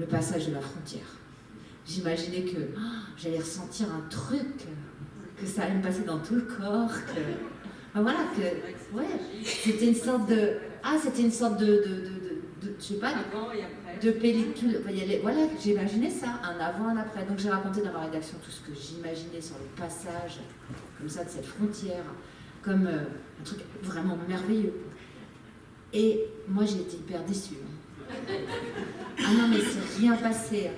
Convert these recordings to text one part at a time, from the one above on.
le passage de la frontière. J'imaginais que j'allais ressentir un truc, que ça allait me passer dans tout le corps, que... Ben voilà, que... Ouais, c'était une sorte de... c'était une sorte de je sais pas, avant et après. De pellicule. Voilà, j'imaginais ça, un avant, un après. Donc j'ai raconté dans ma rédaction tout ce que j'imaginais sur le passage, comme ça, de cette frontière, comme un truc vraiment merveilleux. Et moi, j'ai été hyper déçue. Ah non, mais c'est rien passé.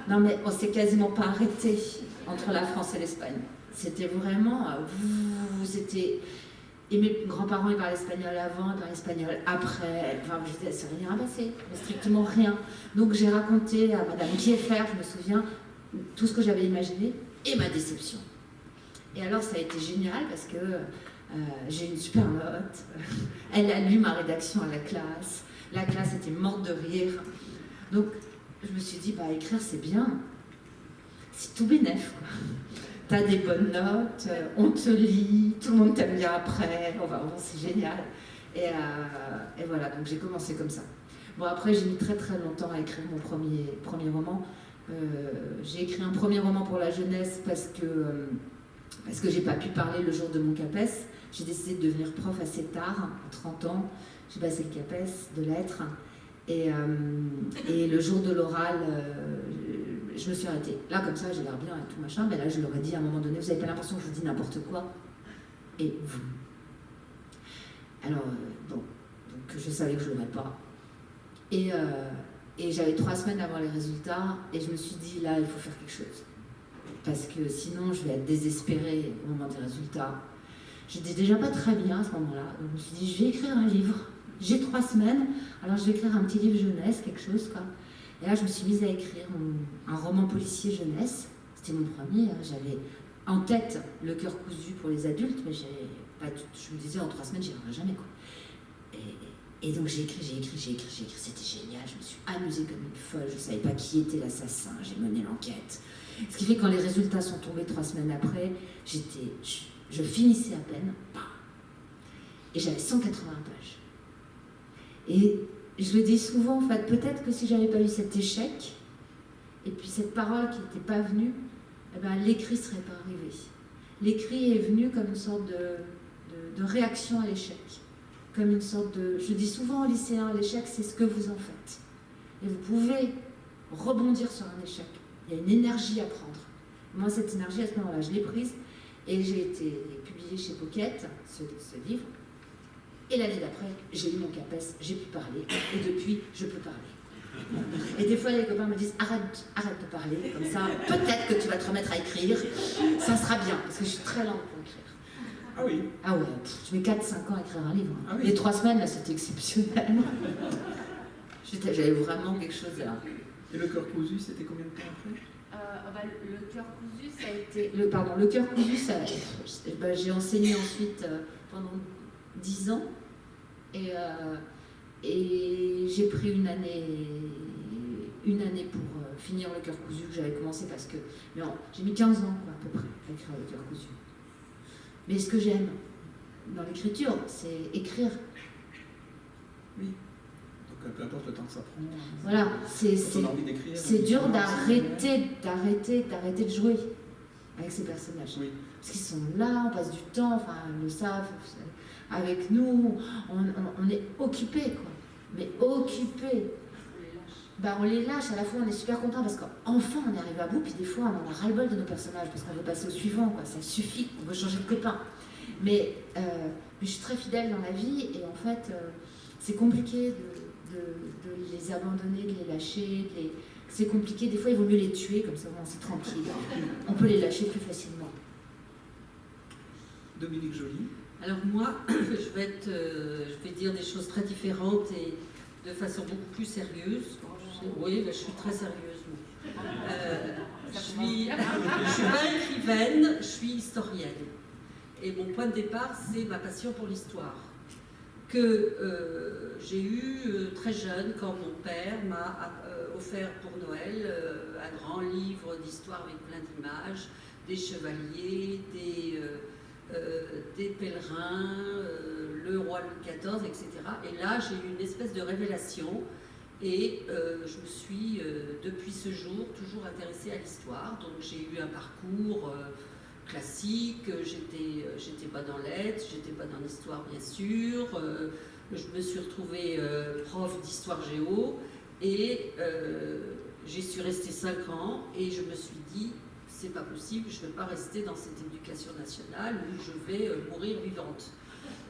Non, mais on s'est quasiment pas arrêté entre la France et l'Espagne. C'était vraiment... c'était... Et mes grands-parents, ils parlaient espagnol avant, ils parlaient espagnol après. Enfin, je disais, c'est rien passé, strictement rien. Donc j'ai raconté à Madame Kieffer, je me souviens, tout ce que j'avais imaginé et ma déception. Et alors ça a été génial parce que j'ai une super note. Elle a lu ma rédaction à la classe. La classe était morte de rire. Donc je me suis dit, bah écrire c'est bien. C'est tout bénef, quoi. T'as des bonnes notes, on te lit, tout le monde t'aime bien après, c'est génial. Et voilà, donc j'ai commencé comme ça. Bon, après, j'ai mis très très longtemps à écrire mon premier roman. J'ai écrit un premier roman pour la jeunesse parce que j'ai pas pu parler le jour de mon CAPES. J'ai décidé de devenir prof assez tard, à 30 ans. J'ai passé le CAPES de lettres. Et le jour de l'oral, je me suis arrêtée. Là, comme ça, j'ai l'air bien et tout machin, mais là, je leur ai dit à un moment donné, vous n'avez pas l'impression que je vous dis n'importe quoi? Et vous? Alors, bon, donc je savais que je ne l'aurais pas. Et j'avais 3 semaines avant les résultats, et je me suis dit, là, il faut faire quelque chose. Parce que sinon, je vais être désespérée au moment des résultats. J'étais déjà pas très bien à ce moment-là. Donc, je me suis dit, je vais écrire un livre. J'ai 3 semaines, alors je vais écrire un petit livre jeunesse, quelque chose, quoi. Et là, je me suis mise à écrire un roman policier jeunesse. C'était mon premier. J'avais en tête Le cœur cousu pour les adultes, mais je me disais, en 3 semaines, j'y arriverai jamais, quoi. Et donc, j'ai écrit. C'était génial. Je me suis amusée comme une folle. Je ne savais pas qui était l'assassin. J'ai mené l'enquête. Ce qui fait que quand les résultats sont tombés 3 semaines après, je finissais à peine. Et j'avais 180 pages. Et je le dis souvent, en fait, peut-être que si j'avais pas eu cet échec, et puis cette parole qui n'était pas venue, eh ben, l'écrit ne serait pas arrivé. L'écrit est venu comme une sorte de réaction à l'échec. Comme une sorte de... Je dis souvent aux lycéens, l'échec, c'est ce que vous en faites. Et vous pouvez rebondir sur un échec. Il y a une énergie à prendre. Moi, cette énergie, à ce moment-là, je l'ai prise, et j'ai été publiée chez Pocket, ce livre. Et l'année d'après, j'ai eu mon CAPES, j'ai pu parler, et depuis, je peux parler. Et des fois, les copains me disent, arrête de parler, comme ça, peut-être que tu vas te remettre à écrire, ça sera bien, parce que je suis très lente pour écrire. Ah oui? Ah ouais, je mets 4-5 ans à écrire un livre. Ah oui. Les 3 semaines, là, c'était exceptionnel. J'avais vraiment quelque chose là. Et Le cœur cousu, c'était combien de temps après? Le cœur cousu, ça a été... Le cœur cousu, j'ai enseigné ensuite pendant 10 ans. Et j'ai pris une année pour finir Le cœur cousu que j'avais commencé parce que... j'ai mis 15 ans, quoi, à peu près, à écrire Le cœur cousu. Mais ce que j'aime dans l'écriture, c'est écrire. Oui. Donc peu importe le temps que ça prend. Voilà, c'est dur d'arrêter de jouer avec ces personnages. Oui. Parce qu'ils sont là, on passe du temps, enfin, ils le savent, avec nous, on est occupés, quoi. Mais occupés. On les lâche, à la fois on est super content parce qu'enfin on est arrivé à bout, puis des fois on en a ras-le-bol de nos personnages parce qu'on veut passer au suivant, quoi. Ça suffit, on veut changer de copain. Mais je suis très fidèle dans la vie et en fait c'est compliqué de les abandonner, de les lâcher, c'est compliqué, des fois il vaut mieux les tuer, comme ça c'est tranquille. On peut les lâcher plus facilement. Dominique Joly. Alors moi, je vais dire des choses très différentes et de façon beaucoup plus sérieuse. Oui, je suis très sérieuse. Je suis pas écrivaine, je suis historienne. Et mon point de départ, c'est ma passion pour l'histoire. Que j'ai eu très jeune quand mon père m'a offert pour Noël un grand livre d'histoire avec plein d'images, des chevaliers, des pèlerins, le roi Louis XIV, etc. Et là, j'ai eu une espèce de révélation Et je me suis, depuis ce jour, toujours intéressée à l'histoire. Donc j'ai eu un parcours classique, j'étais pas dans lettres, j'étais pas dans l'histoire bien sûr. Je me suis retrouvée prof d'histoire géo et j'y suis restée 5 ans et je me suis dit, c'est pas possible, je ne vais pas rester dans cette éducation nationale où je vais mourir vivante.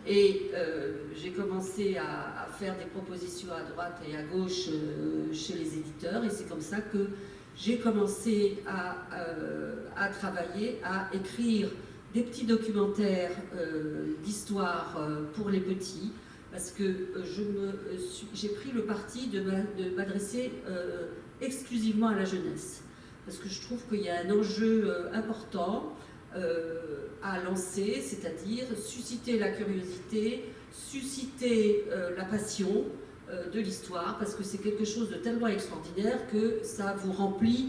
Et j'ai commencé à faire des propositions à droite et à gauche chez les éditeurs, et c'est comme ça que j'ai commencé à travailler, à écrire des petits documentaires d'histoire pour les petits, parce que j'ai pris le parti de m'adresser exclusivement à la jeunesse, parce que je trouve qu'il y a un enjeu important à lancer, c'est-à-dire susciter la curiosité, susciter la passion de l'histoire, parce que c'est quelque chose de tellement extraordinaire que ça vous remplit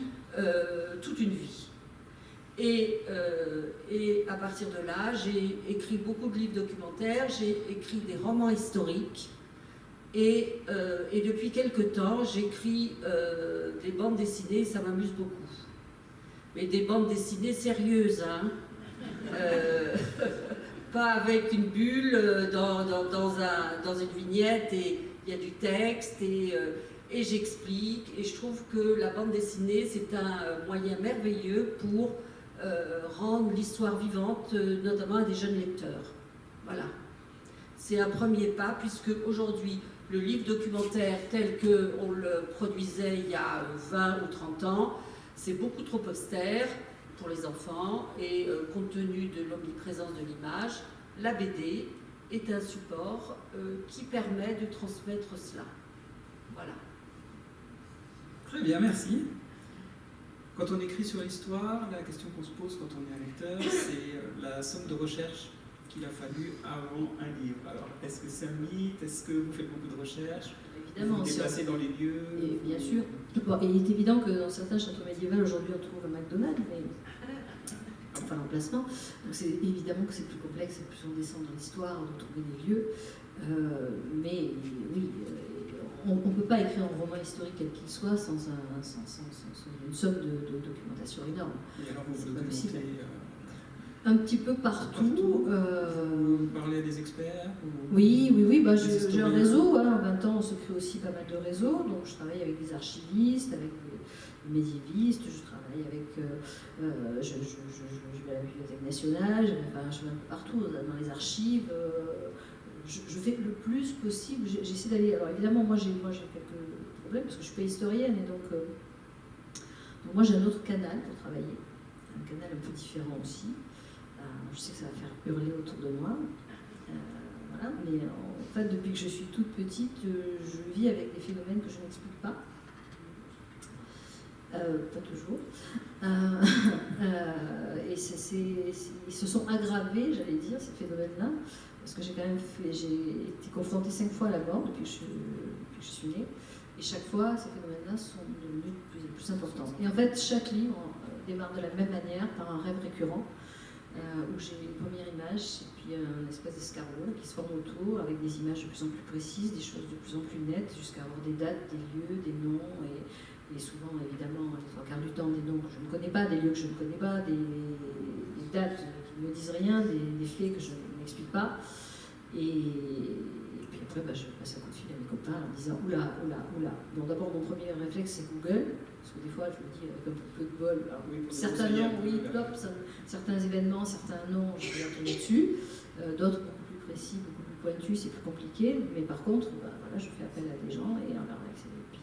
toute une vie. Et à partir de là, j'ai écrit beaucoup de livres documentaires, j'ai écrit des romans historiques, et depuis quelque temps, j'écris des bandes dessinées, ça m'amuse beaucoup. Mais des bandes dessinées sérieuses, hein. Pas avec une bulle dans une vignette et il y a du texte et j'explique. Et je trouve que la bande dessinée, c'est un moyen merveilleux pour rendre l'histoire vivante, notamment à des jeunes lecteurs. Voilà. C'est un premier pas, puisque aujourd'hui, le livre documentaire tel qu'on le produisait il y a 20 ou 30 ans, c'est beaucoup trop austère pour les enfants et compte tenu de l'omniprésence de l'image, la BD est un support qui permet de transmettre cela. Voilà. Très bien, merci. Quand on écrit sur l'histoire, la question qu'on se pose quand on est un lecteur, c'est la somme de recherche qu'il a fallu avant un livre. Alors, est-ce que c'est un mythe? Est-ce que vous faites beaucoup de recherches? Évidemment, vous vous déplacez dans les lieux? Et bien sûr. Bon, il est évident que dans certains châteaux médiévaux, aujourd'hui, on trouve un McDonald's, mais enfin l'emplacement. Donc c'est évidemment que c'est plus complexe, et plus on descend dans l'histoire, de trouver des lieux. Mais oui, on ne peut pas écrire un roman historique quel qu'il soit sans une somme de documentation énorme. Et alors vous C'est pas possible. documentez Un petit peu partout. Vous parlez à des experts Oui, bah, j'ai un réseau. Hein. En 20 ans, on se crée aussi pas mal de réseaux. Donc, je travaille avec des archivistes, avec des médiévistes, je travaille avec. Je vais à la Bibliothèque nationale, je vais un peu partout, dans les archives. Je fais le plus possible. J'essaie d'aller. Alors, évidemment, moi, j'ai quelques problèmes parce que je ne suis pas historienne et donc moi, j'ai un autre canal pour travailler. Un canal un peu différent aussi. Je sais que ça va faire hurler autour de moi. Voilà. Mais en fait, depuis que je suis toute petite, je vis avec des phénomènes que je n'explique pas. Pas toujours. Et ils se sont aggravés, j'allais dire, ces phénomènes-là, parce que j'ai été confrontée 5 fois à la mort depuis que je suis née. Et chaque fois, ces phénomènes-là sont devenus de plus en plus importants. Et en fait, chaque livre démarre de la même manière, par un rêve récurrent, où j'ai une première image et puis un espèce d'escargot qui se forme autour avec des images de plus en plus précises, des choses de plus en plus nettes, jusqu'à avoir des dates, des lieux, des noms et souvent évidemment les 3/4 du temps des noms que je ne connais pas, des lieux que je ne connais pas, des dates qui ne me disent rien, des faits que je n'explique pas. Et puis après je passe un coup de fil à mes copains en disant oula. Bon, d'abord mon premier réflexe c'est Google. Parce que des fois, je me dis, avec un peu de bol, alors, oui, certains noms, oui, plop, certains événements, certains noms, je vais retourner dessus. D'autres beaucoup plus précis, beaucoup plus pointus, c'est plus compliqué. Mais par contre, voilà, je fais appel à des gens et on leur accède. Et puis